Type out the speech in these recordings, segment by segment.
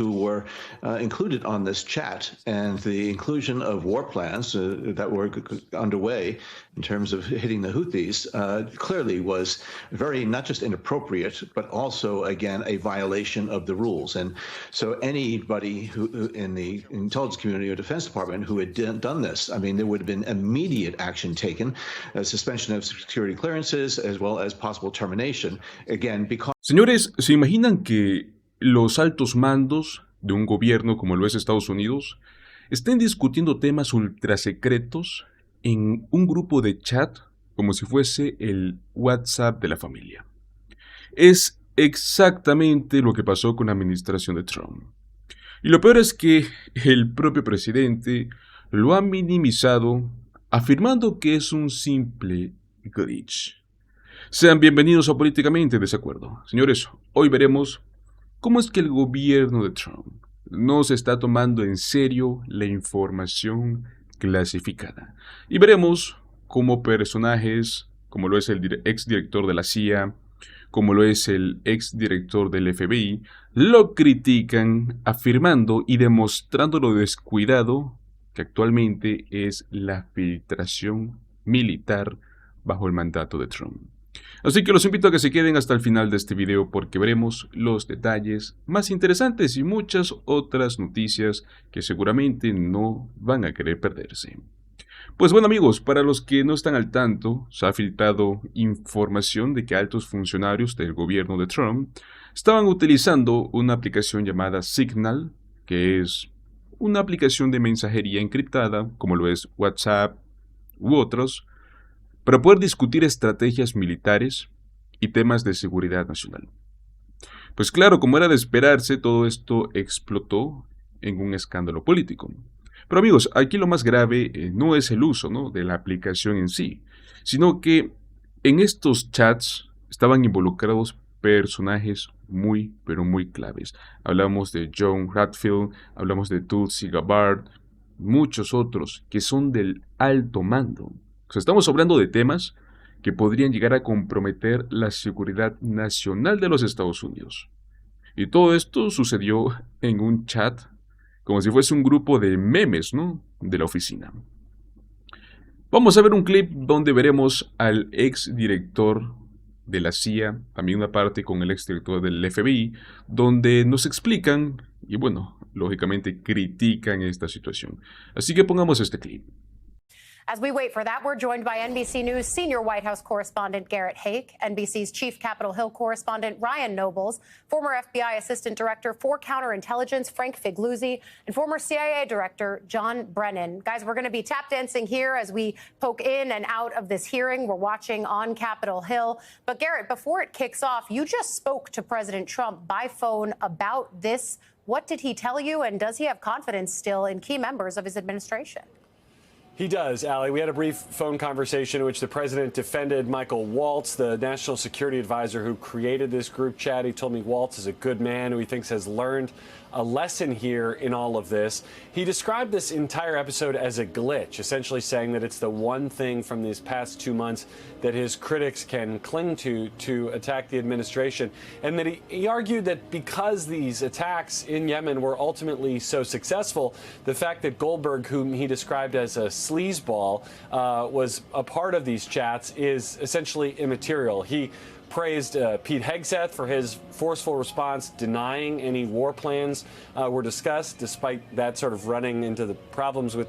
who were included on this chat, and the inclusion of war plans that were underway in terms of hitting the Houthis clearly was very not just inappropriate, but also, again, a violation of the rules. And so anybody who in the intelligence community or Defense Department who had done this, I mean, there would have been immediate action taken, suspension of security clearances, as well as possible termination, again, because... Señores, ¿se imaginan que los altos mandos de un gobierno como lo es Estados Unidos estén discutiendo temas ultrasecretos en un grupo de chat como si fuese el WhatsApp de la familia? Es exactamente lo que pasó con la administración de Trump. Y lo peor es que el propio presidente lo ha minimizado, afirmando que es un simple glitch. Sean bienvenidos a Políticamente Desacuerdo. Señores, hoy veremos cómo es que el gobierno de Trump no se está tomando en serio la información clasificada. Y veremos cómo personajes, como lo es el exdirector de la CIA, como lo es el exdirector del FBI, lo critican afirmando y demostrando lo descuidado que actualmente es la filtración militar bajo el mandato de Trump. Así que los invito a que se queden hasta el final de este video porque veremos los detalles más interesantes y muchas otras noticias que seguramente no van a querer perderse. Pues bueno amigos, para los que no están al tanto, se ha filtrado información de que altos funcionarios del gobierno de Trump estaban utilizando una aplicación llamada Signal, que es una aplicación de mensajería encriptada, como lo es WhatsApp u otros, para poder discutir estrategias militares y temas de seguridad nacional. Pues claro, como era de esperarse, todo esto explotó en un escándalo político. Pero amigos, aquí lo más grave no es el uso, ¿no?, de la aplicación en sí, sino que en estos chats estaban involucrados personajes muy, pero muy claves. Hablamos de John Ratfield, hablamos de Tulsi Gabbard, muchos otros que son del alto mando. O sea, estamos hablando de temas que podrían llegar a comprometer la seguridad nacional de los Estados Unidos. Y todo esto sucedió en un chat, como si fuese un grupo de memes, ¿no?, de la oficina. Vamos a ver un clip donde veremos al exdirector de la CIA, también una parte con el exdirector del FBI, donde nos explican, y bueno, lógicamente critican esta situación. Así que pongamos este clip. As we wait for that, we're joined by NBC News senior White House correspondent Garrett Haake, NBC's chief Capitol Hill correspondent Ryan Nobles, former FBI Assistant Director for Counterintelligence Frank Figliuzzi, and former CIA Director John Brennan. Guys, we're going to be tap dancing here as we poke in and out of this hearing we're watching on Capitol Hill. But Garrett, before it kicks off, you just spoke to President Trump by phone about this. What did he tell you, and does he have confidence still in key members of his administration? He does, Allie. We had a brief phone conversation in which the president defended Michael Waltz, the national security advisor who created this group chat. He told me Waltz is a good man who he thinks has learned a lesson here in all of this. He described this entire episode as a glitch, essentially saying that it's the one thing from these past 2 months that his critics can cling to attack the administration. And that he argued that because these attacks in Yemen were ultimately so successful, the fact that Goldberg, whom he described as a sleazeball, was a part of these chats is essentially immaterial. He praised Pete Hegseth for his forceful response, denying any war plans were discussed, despite that sort of running into the problems with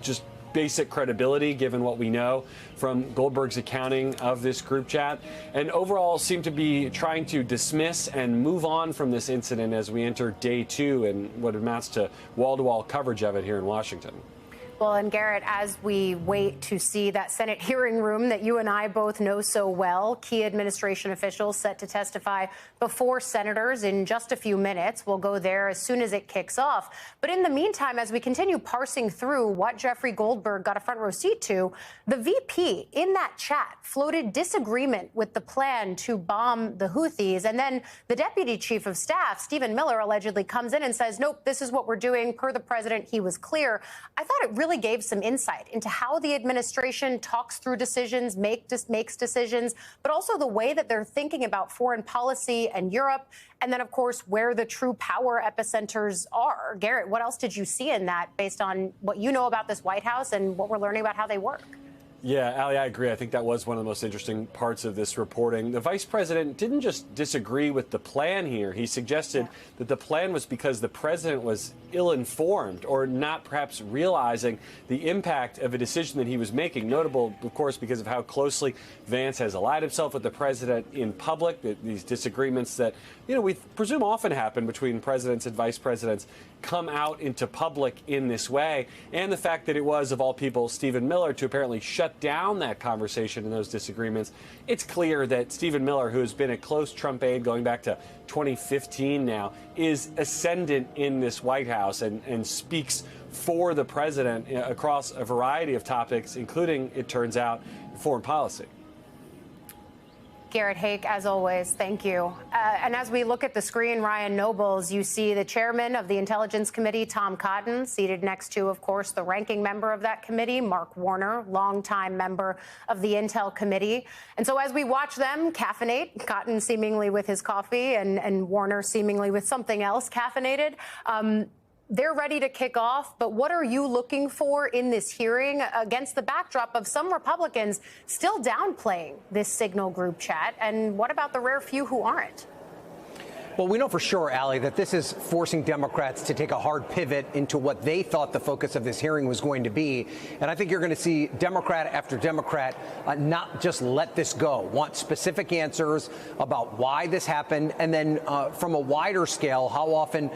just basic credibility, given what we know from Goldberg's accounting of this group chat, and overall seemed to be trying to dismiss and move on from this incident as we enter day 2 and what amounts to wall-to-wall coverage of it here in Washington. Well, and Garrett, as we wait to see that Senate hearing room that you and I both know so well, key administration officials set to testify before senators in just a few minutes. We'll go there as soon as it kicks off. But in the meantime, as we continue parsing through what Jeffrey Goldberg got a front row seat to, the VP in that chat floated disagreement with the plan to bomb the Houthis. And then the deputy chief of staff, Stephen Miller, allegedly comes in and says, nope, this is what we're doing. Per the president, he was clear. I thought it really really gave some insight into how the administration talks through decisions, makes decisions, but also the way that they're thinking about foreign policy and Europe, and then, of course, where the true power epicenters are. Garrett, what else did you see in that based on what you know about this White House and what we're learning about how they work? Yeah, Ali, I agree. I think that was one of the most interesting parts of this reporting. The vice president didn't just disagree with the plan here. He suggested that the plan was because the president was ill-informed or not perhaps realizing the impact of a decision that he was making. Notable, of course, because of how closely Vance has allied himself with the president in public, these disagreements that, we presume often happen between presidents and vice presidents come out into public in this way, and the fact that it was, of all people, Stephen Miller to apparently shut down that conversation and those disagreements. It's clear that Stephen Miller, who has been a close Trump aide going back to 2015 now, is ascendant in this White House and speaks for the president across a variety of topics, including, it turns out, foreign policy. Garrett Haake, as always, thank you. And as we look at the screen, Ryan Nobles, you see the chairman of the Intelligence Committee, Tom Cotton, seated next to, of course, the ranking member of that committee, Mark Warner, longtime member of the Intel Committee. And so as we watch them caffeinate, Cotton seemingly with his coffee and Warner seemingly with something else caffeinated, they're ready to kick off, but what are you looking for in this hearing against the backdrop of some Republicans still downplaying this Signal group chat? And what about the rare few who aren't? Well, we know for sure, Ali, that this is forcing Democrats to take a hard pivot into what they thought the focus of this hearing was going to be. And I think you're going to see Democrat after Democrat not just let this go, want specific answers about why this happened, and then from a wider scale, how often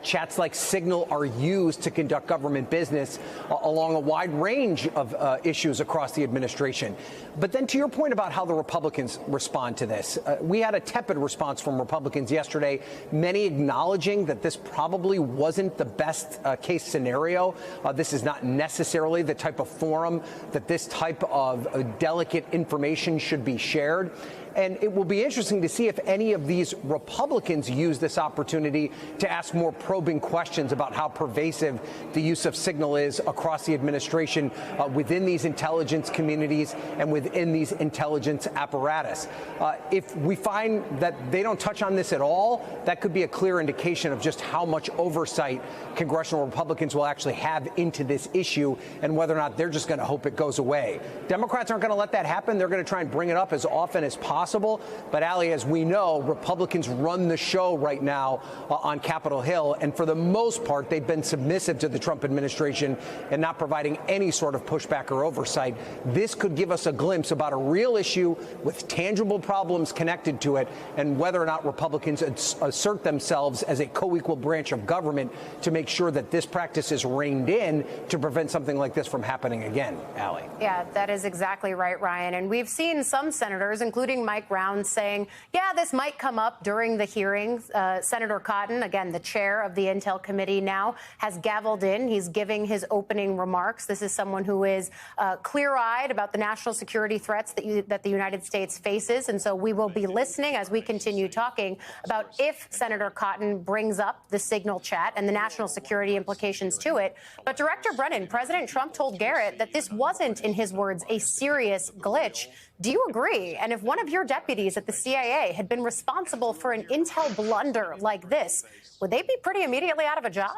chats like Signal are used to conduct government business along a wide range of issues across the administration. But then to your point about how the Republicans respond to this, we had a tepid response from Republicans yesterday, many acknowledging that this probably wasn't the best case scenario. This is not necessarily the type of forum that this type of delicate information should be shared. And it will be interesting to see if any of these Republicans use this opportunity to ask more probing questions about how pervasive the use of Signal is across the administration within these intelligence communities and within these intelligence apparatus. If we find that they don't touch on this at all, that could be a clear indication of just how much oversight congressional Republicans will actually have into this issue and whether or not they're just going to hope it goes away. Democrats aren't going to let that happen. They're going to try and bring it up as often as possible. But, Ali, as we know, Republicans run the show right now on Capitol Hill. And for the most part, they've been submissive to the Trump administration and not providing any sort of pushback or oversight. This could give us a glimpse about a real issue with tangible problems connected to it and whether or not Republicans assert themselves as a co-equal branch of government to make sure that this practice is reined in to prevent something like this from happening again, Ali. Yeah, that is exactly right, Ryan. And we've seen some senators, including Mike Round, saying, yeah, this might come up during the hearing. Senator Cotton, again, the chair of the Intel Committee now, has gavelled in. He's giving his opening remarks. This is someone who is clear-eyed about the national security threats that the United States faces. And so we will be listening as we continue talking about if Senator Cotton brings up the Signal chat and the national security implications to it. But Director Brennan, President Trump told Garrett that this wasn't, in his words, a serious glitch. Do you agree? And if one of your deputies at the CIA had been responsible for an intel blunder like this, would they be pretty immediately out of a job?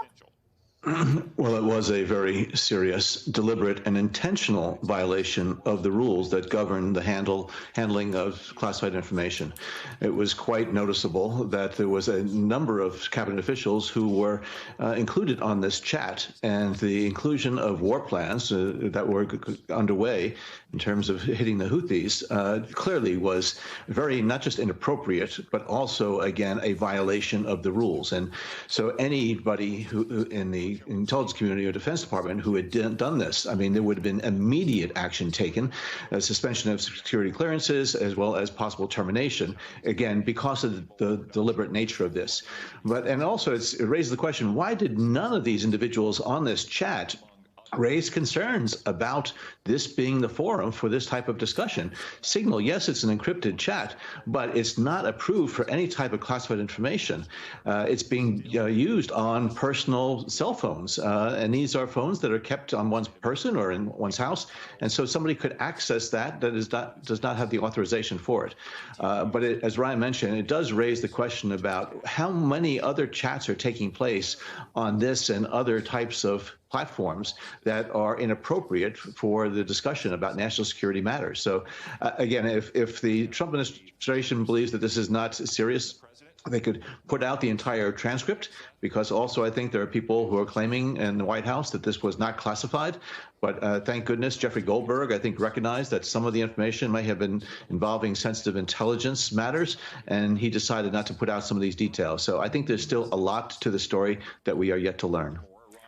Well, it was a very serious, deliberate, and intentional violation of the rules that govern the handling of classified information. It was quite noticeable that there was a number of cabinet officials who were included on this chat, and the inclusion of war plans that were underway in terms of hitting the Houthis clearly was very, not just inappropriate, but also, again, a violation of the rules. And so anybody who in the intelligence community or Defense Department who had done this, I mean, there would have been immediate action taken, suspension of security clearances, as well as possible termination, again, because of the deliberate nature of this. And also it raises the question, why did none of these individuals on this chat raised concerns about this being the forum for this type of discussion. Signal, yes, it's an encrypted chat, but it's not approved for any type of classified information. It's being used on personal cell phones, and these are phones that are kept on one's person or in one's house, and so somebody could access that does not have the authorization for it. But as Ryan mentioned, it does raise the question about how many other chats are taking place on this and other types of platforms that are inappropriate for the discussion about national security matters. So again, if the Trump administration believes that this is not serious, they could put out the entire transcript, because also I think there are people who are claiming in the White House that this was not classified. But thank goodness Jeffrey Goldberg, I think, recognized that some of the information may have been involving sensitive intelligence matters, and he decided not to put out some of these details. So I think there's still a lot to the story that we are yet to learn.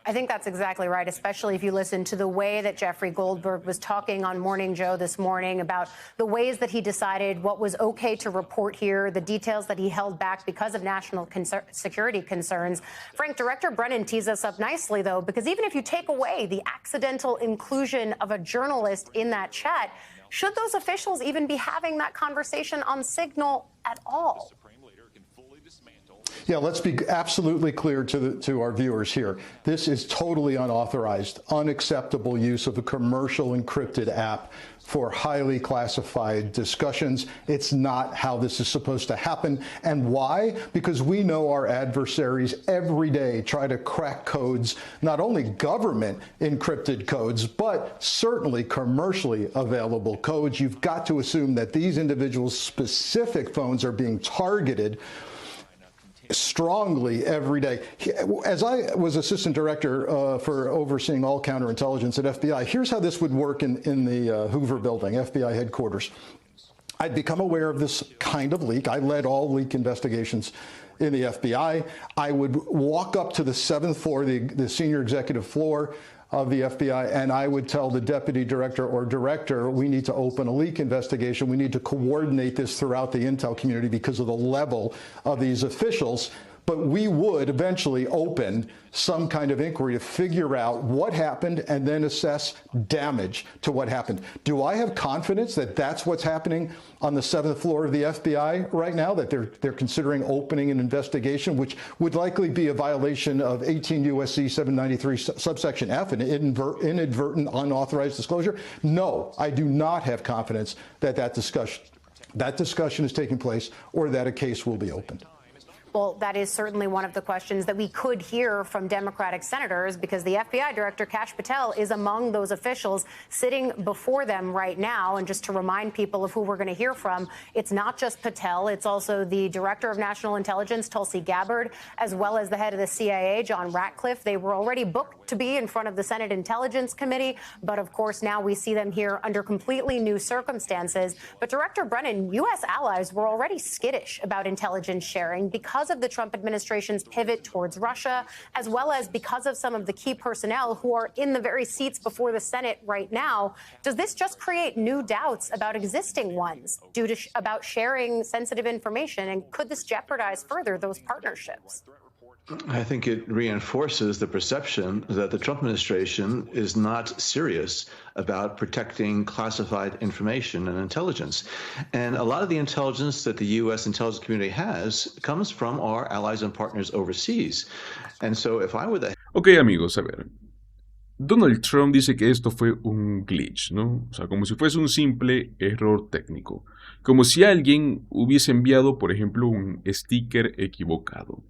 I think that's exactly right, especially if you listen to the way that Jeffrey Goldberg was talking on Morning Joe this morning about the ways that he decided what was okay to report here, the details that he held back because of national security concerns. Frank, Director Brennan tees us up nicely, though, because even if you take away the accidental inclusion of a journalist in that chat, should those officials even be having that conversation on Signal at all? Yeah, let's be absolutely clear to our viewers here. This is totally unauthorized, unacceptable use of a commercial encrypted app for highly classified discussions. It's not how this is supposed to happen. And why? Because we know our adversaries every day try to crack codes, not only government encrypted codes, but certainly commercially available codes. You've got to assume that these individuals' specific phones are being targeted strongly every day. As I was assistant director for overseeing all counterintelligence at FBI, here's how this would work in the Hoover building, FBI headquarters. I'd become aware of this kind of leak. I led all leak investigations in the FBI. I would walk up to the 7th floor, the senior executive floor of the FBI, and I would tell the deputy director or director, we need to open a leak investigation. We need to coordinate this throughout the intel community because of the level of these officials. But we would eventually open some kind of inquiry to figure out what happened and then assess damage to what happened. Do I have confidence that that's what's happening on the 7th floor of the FBI right now, that they're considering opening an investigation, which would likely be a violation of 18 U.S.C. 793 subsection F, an inadvertent unauthorized disclosure? No, I do not have confidence that that discussion is taking place or that a case will be opened. Well, that is certainly one of the questions that we could hear from Democratic senators, because the FBI director, Kash Patel, is among those officials sitting before them right now. And just to remind people of who we're going to hear from, it's not just Patel. It's also the director of national intelligence, Tulsi Gabbard, as well as the head of the CIA, John Ratcliffe. They were already booked to be in front of the Senate Intelligence Committee. But of course, now we see them here under completely new circumstances. But Director Brennan, U.S. allies were already skittish about intelligence sharing because of the Trump administration's pivot towards Russia, as well as because of some of the key personnel who are in the very seats before the Senate right now. Does this just create new doubts about existing ones about sharing sensitive information? And could this jeopardize further those partnerships? I think it reinforces the perception that the Trump administration is not serious about protecting classified information and intelligence. And a lot of the intelligence that the U.S. intelligence community has comes from our allies and partners overseas. And so if I were the... Ok, amigos, a ver. Donald Trump dice que esto fue un glitch, ¿no? O sea, como si fuese un simple error técnico. Como si alguien hubiese enviado, por ejemplo, un sticker equivocado.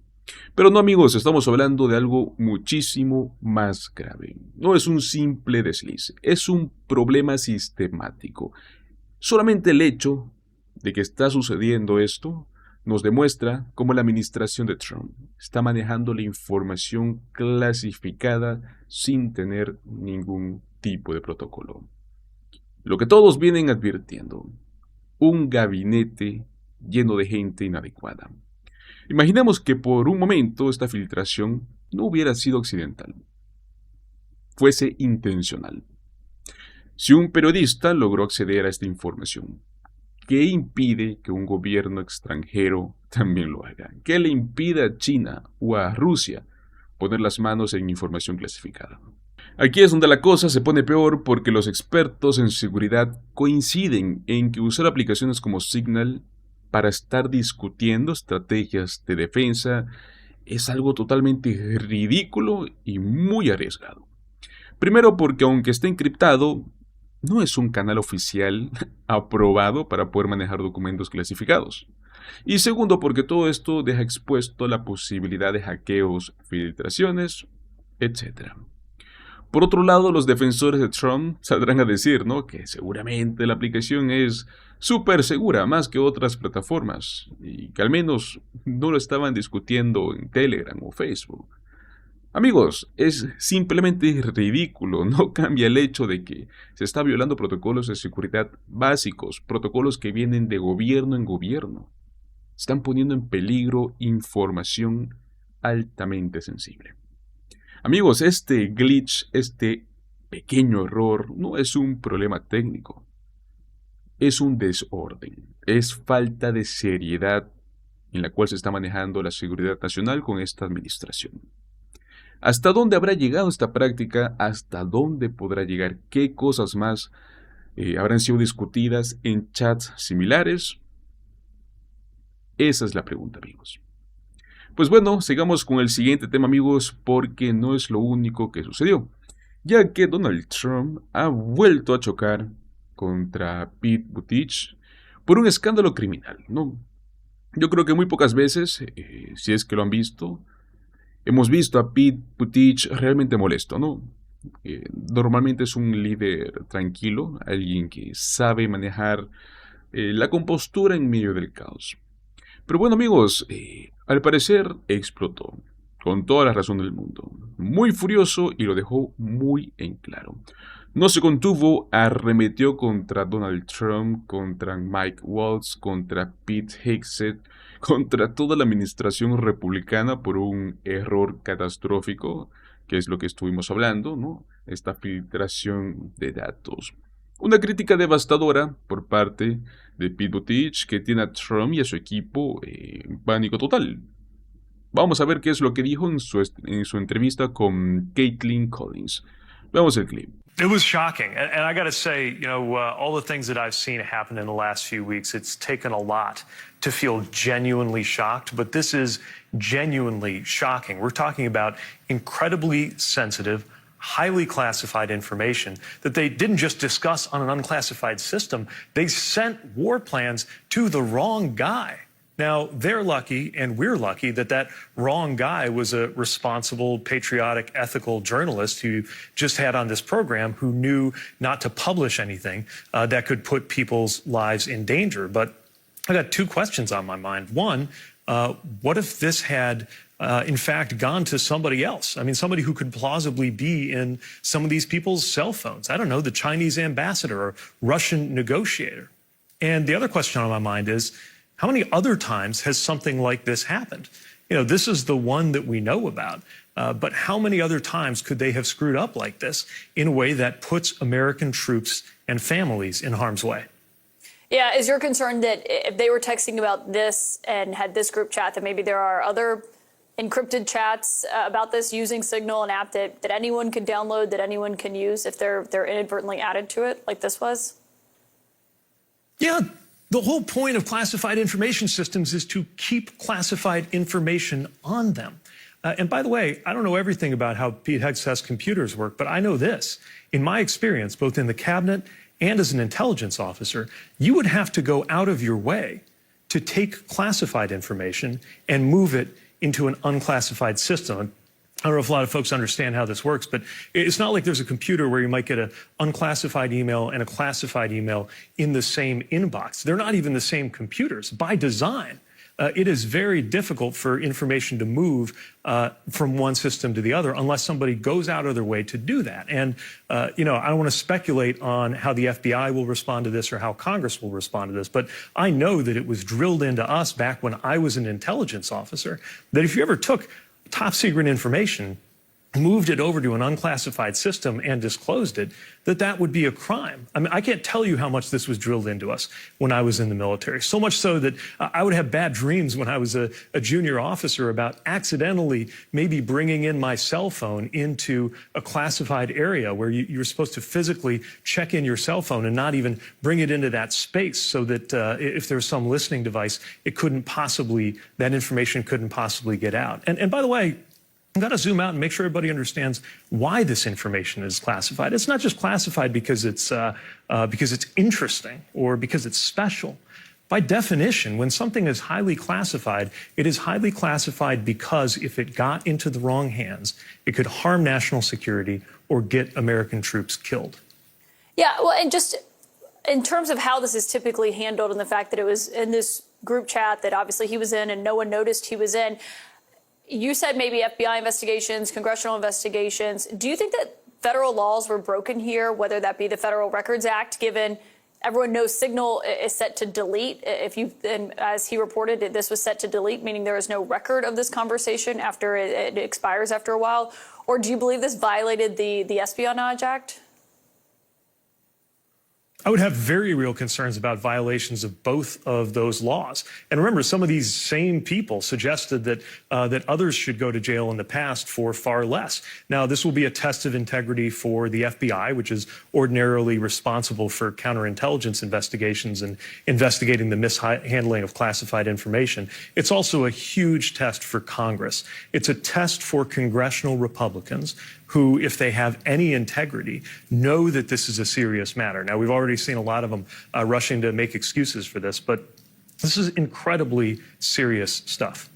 Pero no, amigos, estamos hablando de algo muchísimo más grave. No es un simple desliz, es un problema sistemático. Solamente el hecho de que está sucediendo esto nos demuestra cómo la administración de Trump está manejando la información clasificada sin tener ningún tipo de protocolo. Lo que todos vienen advirtiendo, un gabinete lleno de gente inadecuada. Imaginemos que por un momento esta filtración no hubiera sido accidental, fuese intencional. Si un periodista logró acceder a esta información, ¿qué impide que un gobierno extranjero también lo haga? ¿Qué le impide a China o a Rusia poner las manos en información clasificada? Aquí es donde la cosa se pone peor porque los expertos en seguridad coinciden en que usar aplicaciones como Signal para estar discutiendo estrategias de defensa es algo totalmente ridículo y muy arriesgado. Primero porque aunque esté encriptado, no es un canal oficial aprobado para poder manejar documentos clasificados. Y segundo porque todo esto deja expuesto la posibilidad de hackeos, filtraciones, etc. Por otro lado, los defensores de Trump saldrán a decir, ¿no?, que seguramente la aplicación es súper segura, más que otras plataformas, y que al menos no lo estaban discutiendo en Telegram o Facebook. Amigos, es simplemente ridículo, no cambia el hecho de que se está violando protocolos de seguridad básicos, protocolos que vienen de gobierno en gobierno. Están poniendo en peligro información altamente sensible. Amigos, este glitch, este pequeño error, no es un problema técnico. Es un desorden. Es falta de seriedad en la cual se está manejando la seguridad nacional con esta administración. ¿Hasta dónde habrá llegado esta práctica? ¿Hasta dónde podrá llegar? ¿Qué cosas más habrán sido discutidas en chats similares? Esa es la pregunta, amigos. Pues bueno, sigamos con el siguiente tema, amigos, porque no es lo único que sucedió, ya que Donald Trump ha vuelto a chocar contra Pete Buttigieg por un escándalo criminal, ¿no? Yo creo que muy pocas veces, si es que lo han visto, hemos visto a Pete Buttigieg realmente molesto, ¿no? Normalmente es un líder tranquilo, alguien que sabe manejar la compostura en medio del caos. Pero bueno, amigos, al parecer explotó, con toda la razón del mundo, muy furioso y lo dejó muy en claro. No se contuvo, arremetió contra Donald Trump, contra Mike Waltz, contra Pete Hegseth, contra toda la administración republicana por un error catastrófico, que es lo que estuvimos hablando, ¿no? Esta filtración de datos. Una crítica devastadora por parte de Pete Buttigieg que tiene a Trump y a su equipo en pánico total. Vamos a ver qué es lo que dijo en su entrevista con Caitlin Collins. Veamos el clip. It was shocking. And I got to say, you know, all the things that I've seen happen in the last few weeks, it's taken a lot to feel genuinely shocked. But this is genuinely shocking. We're talking about incredibly sensitive, highly classified information that they didn't just discuss on an unclassified system. They sent war plans to the wrong guy. Now, they're lucky, and we're lucky, that that wrong guy was a responsible, patriotic, ethical journalist who just had on this program who knew not to publish anything that could put people's lives in danger. But I got two questions on my mind. One, what if this had, in fact, gone to somebody else? I mean, somebody who could plausibly be in some of these people's cell phones. I don't know, the Chinese ambassador or Russian negotiator. And the other question on my mind is, how many other times has something like this happened? You know, this is the one that we know about, but how many other times could they have screwed up like this in a way that puts American troops and families in harm's way? Yeah, is your concern that if they were texting about this and had this group chat, that maybe there are other encrypted chats about this using Signal, an app that anyone can download, that anyone can use if they're inadvertently added to it, like this was? Yeah. The whole point of classified information systems is to keep classified information on them. And by the way, I don't know everything about how Pete Hegseth's computers work, but I know this. In my experience, both in the cabinet and as an intelligence officer, you would have to go out of your way to take classified information and move it into an unclassified system. I don't know if a lot of folks understand how this works, but it's not like there's a computer where you might get an unclassified email and a classified email in the same inbox. They're not even the same computers. By design, it is very difficult for information to move from one system to the other unless somebody goes out of their way to do that. And, you know, I don't want to speculate on how the FBI will respond to this or how Congress will respond to this, but I know that it was drilled into us back when I was an intelligence officer that if you ever took top secret information moved it over to an unclassified system and disclosed it, that would be a crime. I mean, I can't tell you how much this was drilled into us when I was in the military. So much so that I would have bad dreams when I was a junior officer about accidentally maybe bringing in my cell phone into a classified area where you're supposed to physically check in your cell phone and not even bring it into that space so that if there's some listening device, that information couldn't possibly get out. And by the way, I've got to zoom out and make sure everybody understands why this information is classified. It's not just classified because it's interesting or because it's special. By definition, when something is highly classified, it is highly classified because if it got into the wrong hands, it could harm national security or get American troops killed. Yeah, well, and just in terms of how this is typically handled and the fact that it was in this group chat that obviously he was in and no one noticed he was in, you said maybe FBI investigations, congressional investigations. Do you think that federal laws were broken here, whether that be the Federal Records Act, given everyone knows Signal is set to delete? And as he reported, this was set to delete, meaning there is no record of this conversation after it expires after a while. Or do you believe this violated the Espionage Act? I would have very real concerns about violations of both of those laws. And remember, some of these same people suggested that others should go to jail in the past for far less. Now, this will be a test of integrity for the FBI, which is ordinarily responsible for counterintelligence investigations and investigating the mishandling of classified information. It's also a huge test for Congress. It's a test for congressional Republicans who, if they have any integrity, know that this is a serious matter. Now, we've already seen a lot of them rushing to make excuses for this, but this is incredibly serious stuff.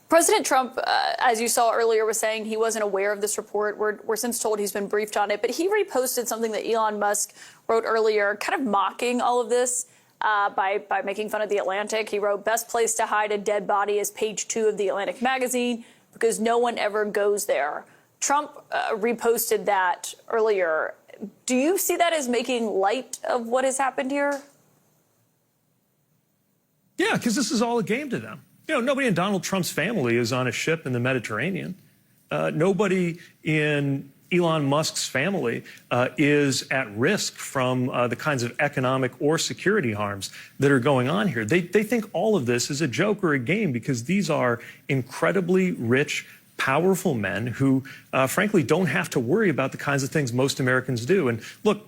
President Trump, as you saw earlier, was saying he wasn't aware of this report. We're since told he's been briefed on it, but he reposted something that Elon Musk wrote earlier, kind of mocking all of this by making fun of The Atlantic. He wrote, "Best place to hide a dead body is page 2 of The Atlantic magazine because no one ever goes there." Trump reposted that earlier. Do you see that as making light of what has happened here? Yeah, because this is all a game to them. You know, nobody in Donald Trump's family is on a ship in the Mediterranean. Nobody in Elon Musk's family is at risk from the kinds of economic or security harms that are going on here. They think all of this is a joke or a game because these are incredibly rich, powerful men who, frankly, don't have to worry about the kinds of things most Americans do. And look,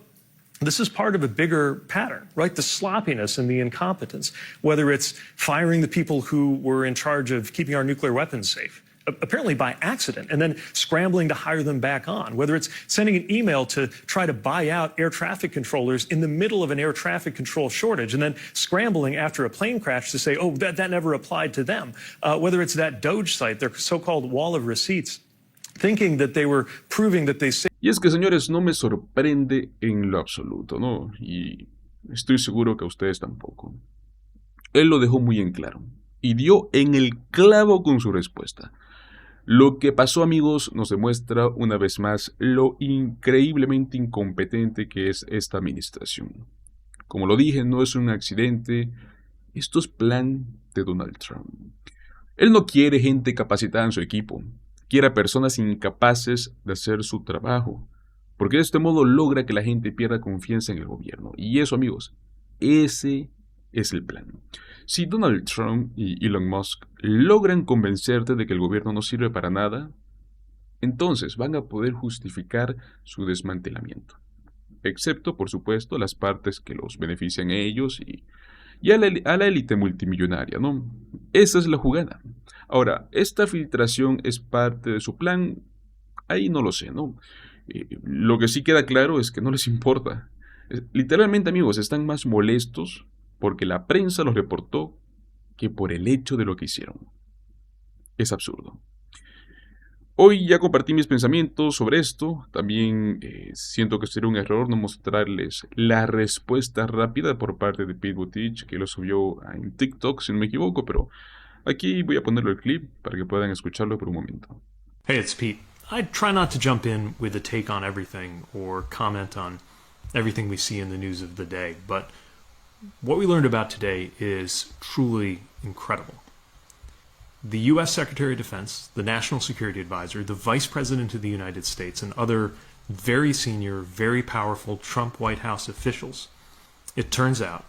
this is part of a bigger pattern, right? The sloppiness and the incompetence, whether it's firing the people who were in charge of keeping our nuclear weapons safe, apparently by accident, and then scrambling to hire them back on, whether it's sending an email to try to buy out air traffic controllers in the middle of an air traffic control shortage, and then scrambling after a plane crash to say, oh, that never applied to them, whether it's that Doge site, their so-called wall of receipts, thinking that they were proving that they... Y es que, señores, no me sorprende en lo absoluto, ¿no? Y estoy seguro que a ustedes tampoco. Él lo dejó muy en claro y dio en el clavo con su respuesta. Lo que pasó, amigos, nos demuestra una vez más lo increíblemente incompetente que es esta administración. Como lo dije, no es un accidente, esto es plan de Donald Trump. Él no quiere gente capacitada en su equipo, quiere a personas incapaces de hacer su trabajo, porque de este modo logra que la gente pierda confianza en el gobierno. Y eso, amigos, ese es el plan. Si Donald Trump y Elon Musk logran convencerte de que el gobierno no sirve para nada, entonces van a poder justificar su desmantelamiento. Excepto, por supuesto, las partes que los benefician a ellos y a la élite multimillonaria, ¿no? Esa es la jugada. Ahora, ¿esta filtración es parte de su plan? Ahí no lo sé, ¿no? Lo que sí queda claro es que no les importa. Literalmente, amigos, están más molestos porque la prensa los reportó que por el hecho de lo que hicieron. Es absurdo. Hoy ya compartí mis pensamientos sobre esto. También siento que sería un error no mostrarles la respuesta rápida por parte de Pete Buttigieg, que lo subió en TikTok, si no me equivoco, pero aquí voy a ponerle el clip para que puedan escucharlo por un momento. Hey, it's Pete. I try not to jump in with a take on everything or comment on everything we see in the news of the day, but what we learned about today is truly incredible. the U.S. Secretary of Defense, the National Security Advisor, the Vice President of the United States, and other very senior, very powerful Trump White House officials, it turns out,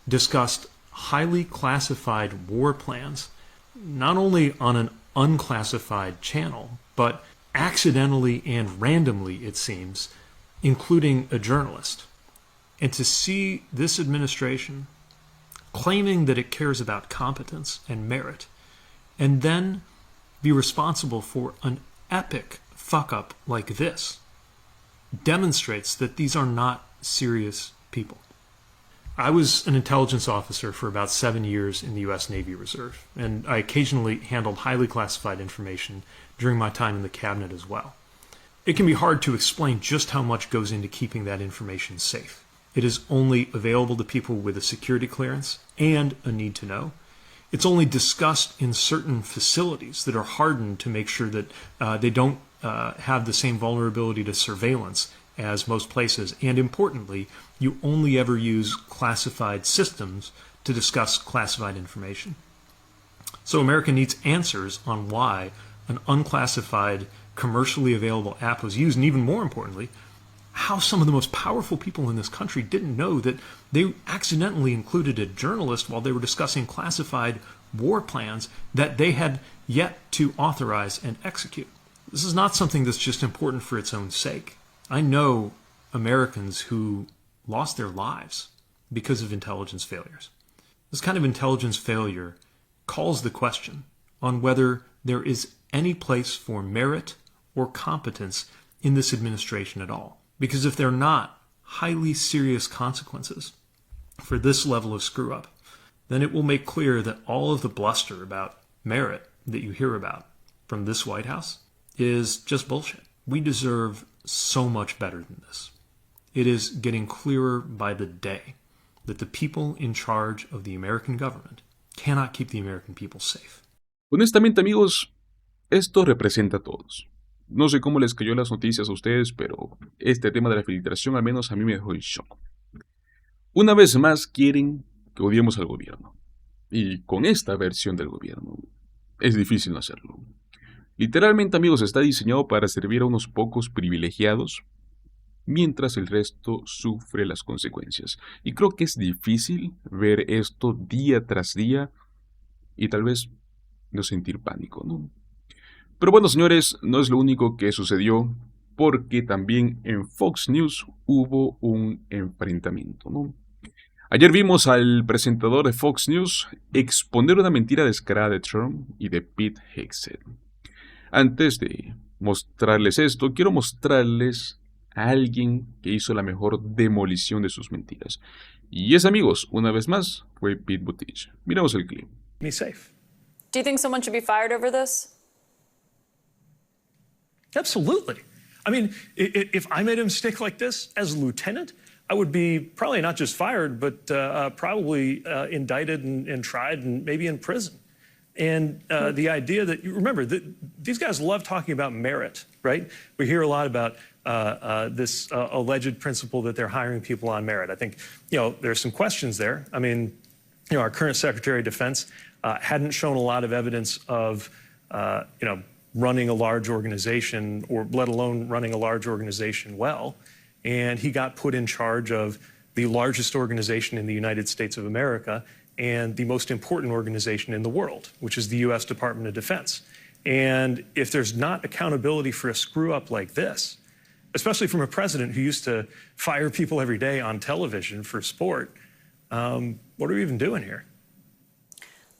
discussed highly classified war plans, not only on an unclassified channel, but accidentally and randomly, it seems, including a journalist. And to see this administration claiming that it cares about competence and merit, and then be responsible for an epic fuck-up like this, demonstrates that these are not serious people. I was an intelligence officer for about 7 years in the U.S. Navy Reserve, and I occasionally handled highly classified information during my time in the cabinet as well. It can be hard to explain just how much goes into keeping that information safe. It is only available to people with a security clearance and a need to know. It's only discussed in certain facilities that are hardened to make sure that they don't have the same vulnerability to surveillance as most places. And importantly, you only ever use classified systems to discuss classified information. So America needs answers on why an unclassified, commercially available app was used, and even more importantly, how some of the most powerful people in this country didn't know that they accidentally included a journalist while they were discussing classified war plans that they had yet to authorize and execute. This is not something that's just important for its own sake. I know Americans who lost their lives because of intelligence failures. This kind of intelligence failure calls the question on whether there is any place for merit or competence in this administration at all. Because if there are not highly serious consequences for this level of screw-up, then it will make clear that all of the bluster about merit that you hear about from this White House is just bullshit. We deserve so much better than this. It is getting clearer by the day that the people in charge of the American government cannot keep the American people safe. Honestamente, amigos, esto representa a todos. No sé cómo les cayó las noticias a ustedes, pero este tema de la filtración al menos a mí me dejó en shock. Una vez más quieren que odiemos al gobierno. Y con esta versión del gobierno es difícil no hacerlo. Literalmente, amigos, está diseñado para servir a unos pocos privilegiados, mientras el resto sufre las consecuencias. Y creo que es difícil ver esto día tras día y tal vez no sentir pánico, ¿no? Pero bueno, señores, no es lo único que sucedió, porque también en Fox News hubo un enfrentamiento, ¿no? Ayer vimos al presentador de Fox News exponer una mentira descarada de Trump y de Pete Hegseth. Antes de mostrarles esto, quiero mostrarles a alguien que hizo la mejor demolición de sus mentiras. Y es, amigos, una vez más, fue Pete Buttigieg. Miramos el clip. Me safe. Do you think someone should be fired over this? Absolutely. I mean, if I made a mistake like this as a lieutenant, I would be probably not just fired, but probably indicted and tried and maybe in prison. And the idea that, you remember, these guys love talking about merit, right? We hear a lot about this alleged principle that they're hiring people on merit. I think, there's some questions there. I mean, our current Secretary of Defense hadn't shown a lot of evidence of, running a large organization, or let alone running a large organization well. And he got put in charge of the largest organization in the United States of America and the most important organization in the world, which is the U.S. Department of Defense. And if there's not accountability for a screw-up like this, especially from a president who used to fire people every day on television for sport, what are we even doing here?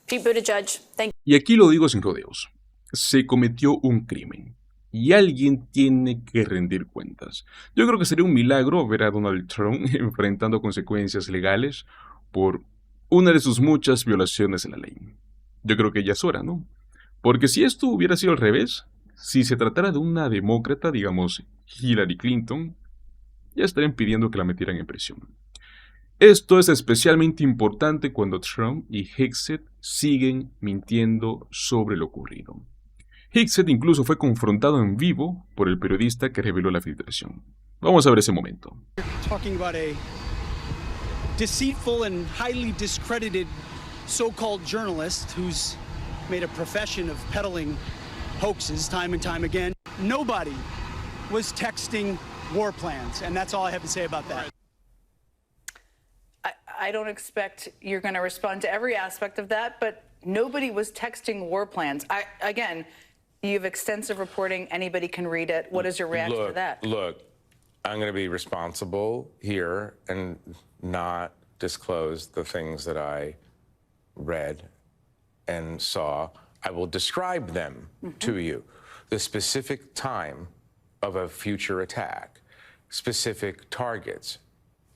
Pete Buttigieg, thank you. Y aquí lo digo sin rodeos. Se cometió un crimen. Y alguien tiene que rendir cuentas. Yo creo que sería un milagro ver a Donald Trump enfrentando consecuencias legales por una de sus muchas violaciones de la ley. Yo creo que ya es hora, ¿no? Porque si esto hubiera sido al revés, si se tratara de una demócrata, digamos Hillary Clinton, ya estarían pidiendo que la metieran en prisión. Esto es especialmente importante cuando Trump y Hegseth siguen mintiendo sobre lo ocurrido. Hegseth incluso fue confrontado en vivo por el periodista que reveló la filtración. Vamos a ver ese momento. Talking about a deceitful and highly discredited so-called journalist who's made a profession of peddling hoaxes time and time again. Nobody was texting war plans, and that's all I have to say about that. I don't expect you're going to respond to every aspect of that, but nobody was texting war plans. Again, you have extensive reporting. Anybody can read it. What is your reaction to that? Look, I'm going to be responsible here and not disclose the things that I read and saw. I will describe them to you. The specific time of a future attack, specific targets,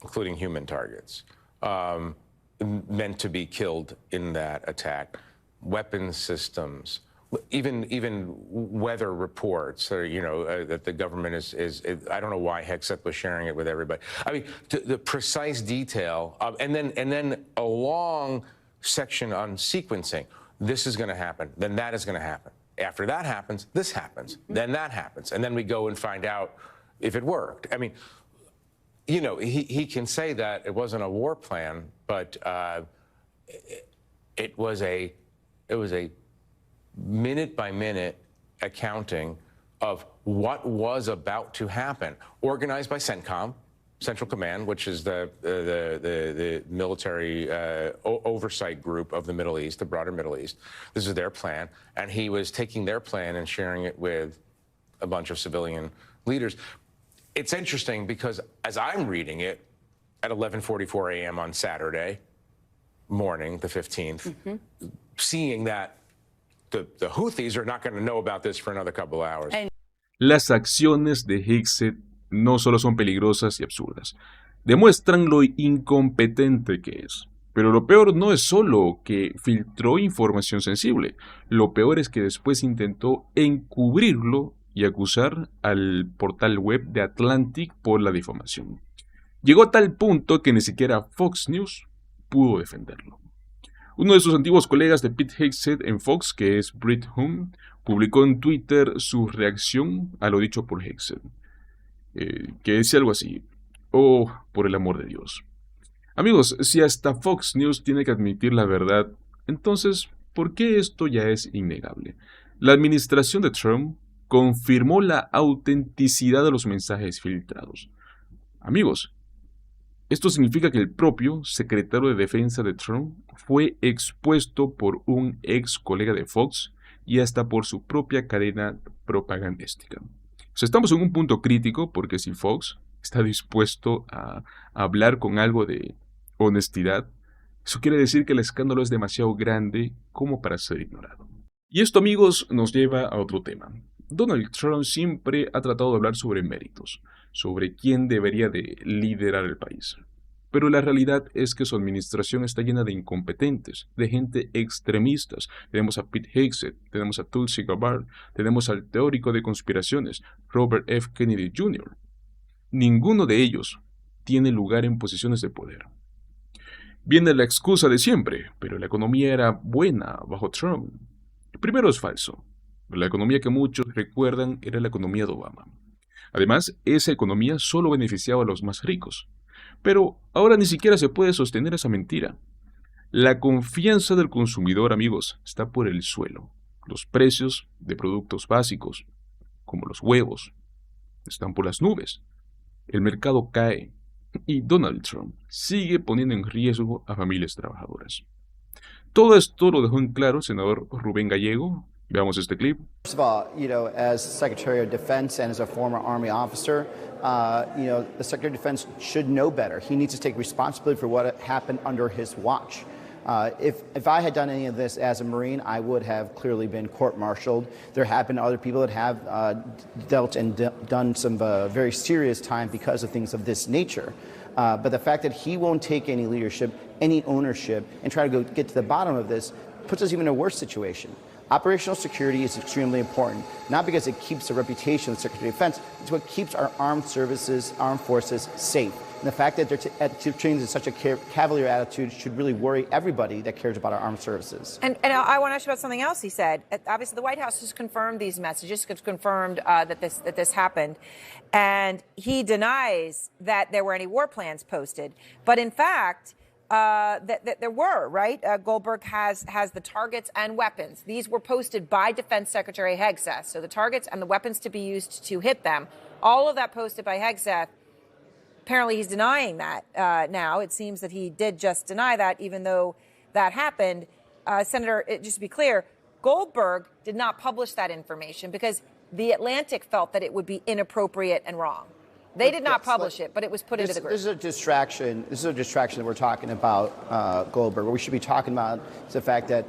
including human targets, meant to be killed in that attack, weapons systems, even weather reports, that the government is I don't know why Hexet was sharing it with everybody. I mean, the precise detail of, and then a long section on sequencing. This is going to happen, then that is going to happen. After that happens, this happens, then that happens, and then we go and find out if it worked. I mean, he can say that it wasn't a war plan, but it was a minute-by-minute accounting of what was about to happen, organized by CENTCOM, Central Command, which is the military oversight group of the Middle East, the broader Middle East. This is their plan, and he was taking their plan and sharing it with a bunch of civilian leaders. It's interesting because as I'm reading it at 11:44 a.m. on Saturday morning, the 15th, seeing that the Houthis are not going to know about this for another couple of hours. Las acciones de Hexet no solo son peligrosas y absurdas, demuestran lo incompetente que es. Pero lo peor no es solo que filtró información sensible, lo peor es que después intentó encubrirlo y acusar al portal web de Atlantic por la difamación. Llegó a tal punto que ni siquiera Fox News pudo defenderlo. Uno de sus antiguos colegas de Pete Hexet en Fox, que es Britt Hume, publicó en Twitter su reacción a lo dicho por Hexet, que decía algo así: "Oh, por el amor de Dios". Amigos, si hasta Fox News tiene que admitir la verdad, entonces, ¿por qué esto ya es innegable? La administración de Trump confirmó la autenticidad de los mensajes filtrados. Amigos, esto significa que el propio secretario de Defensa de Trump fue expuesto por un ex colega de Fox y hasta por su propia cadena propagandística. O sea, estamos en un punto crítico porque si Fox está dispuesto a hablar con algo de honestidad, eso quiere decir que el escándalo es demasiado grande como para ser ignorado. Y esto, amigos, nos lleva a otro tema. Donald Trump siempre ha tratado de hablar sobre méritos, sobre quién debería de liderar el país. Pero la realidad es que su administración está llena de incompetentes, de gente extremistas. Tenemos a Pete Hexet, tenemos a Tulsi Gabbard, tenemos al teórico de conspiraciones, Robert F. Kennedy Jr. Ninguno de ellos tiene lugar en posiciones de poder. Viene la excusa de siempre, pero la economía era buena bajo Trump. Primero es falso. La economía que muchos recuerdan era la economía de Obama. Además, esa economía solo beneficiaba a los más ricos. Pero ahora ni siquiera se puede sostener esa mentira. La confianza del consumidor, amigos, está por el suelo. Los precios de productos básicos, como los huevos, están por las nubes. El mercado cae y Donald Trump sigue poniendo en riesgo a familias trabajadoras. Todo esto lo dejó en claro el senador Rubén Gallego. Veamos este clip. First of all, as Secretary of Defense and as a former Army officer, the Secretary of Defense should know better. He needs to take responsibility for what happened under his watch. If I had done any of this as a Marine, I would have clearly been court-martialed. There have been other people that have dealt and done some very serious time because of things of this nature. But the fact that he won't take any leadership, any ownership, and try to get to the bottom of this puts us even in a worse situation. Operational security is extremely important, not because it keeps the reputation of the Secretary of Defense, it's what keeps our armed services, armed forces safe. And the fact that they're trained in such a cavalier attitude should really worry everybody that cares about our armed services. And I want to ask you about something else he said. Obviously, the White House has confirmed these messages, confirmed that this happened. And he denies that there were any war plans posted. But in fact, that there were, right? Goldberg has the targets and weapons. These were posted by Defense Secretary Hegseth. So the targets and the weapons to be used to hit them, all of that posted by Hegseth. Apparently he's denying that now. It seems that he did just deny that, even though that happened. Senator, just to be clear, Goldberg did not publish that information because The Atlantic felt that it would be inappropriate and wrong. They did not publish it, but it was put into the group. This is a distraction. This is a distraction that we're talking about Goldberg. What we should be talking about is the fact that,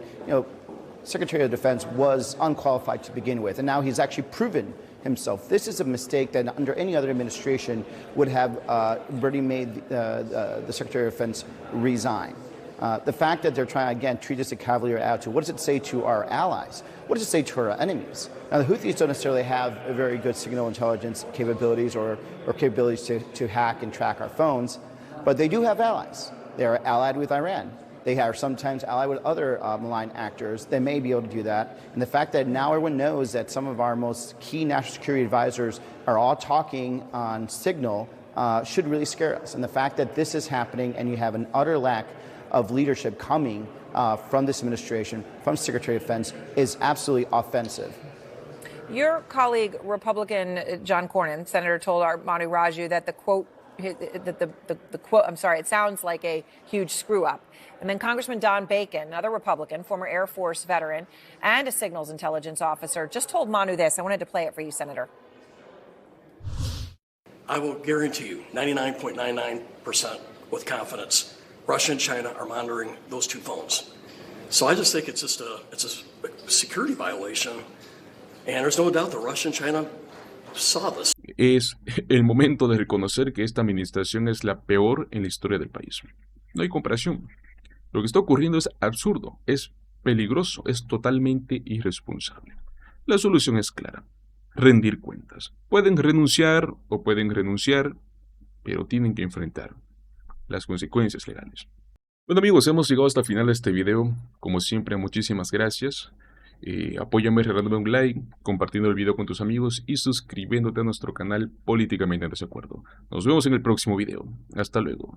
Secretary of Defense was unqualified to begin with, and now he's actually proven himself. This is a mistake that under any other administration would have already made the Secretary of Defense resign. The fact that they're trying, again, treat this as a cavalier attitude, what does it say to our allies? What does it say to our enemies? Now, the Houthis don't necessarily have a very good signal intelligence capabilities or capabilities to hack and track our phones, but they do have allies. They are allied with Iran. They are sometimes allied with other malign actors. They may be able to do that. And the fact that now everyone knows that some of our most key national security advisors are all talking on Signal should really scare us. And the fact that this is happening and you have an utter lack of leadership coming from this administration, from Secretary of Defense, is absolutely offensive. Your colleague, Republican John Cornyn, Senator, told our Manu Raju that the quote, it sounds like a huge screw up. And then Congressman Don Bacon, another Republican, former Air Force veteran, and a signals intelligence officer, just told Manu this. I wanted to play it for you, Senator. I will guarantee you 99.99% with confidence Russia and China are monitoring those two phones. So I just think it's a security violation. And there's no doubt that Russia and China saw this. Es el momento de reconocer que esta administración es la peor en la historia del país. No hay comparación. Lo que está ocurriendo es absurdo, es peligroso, es totalmente irresponsable. La solución es clara: rendir cuentas. Pueden renunciar o pueden renunciar, pero tienen que enfrentar las consecuencias legales. Bueno amigos, hemos llegado hasta el final de este video. Como siempre, muchísimas gracias. Apóyame regalándome un like, compartiendo el video con tus amigos y suscribiéndote a nuestro canal Políticamente en Desacuerdo. Nos vemos en el próximo video. Hasta luego.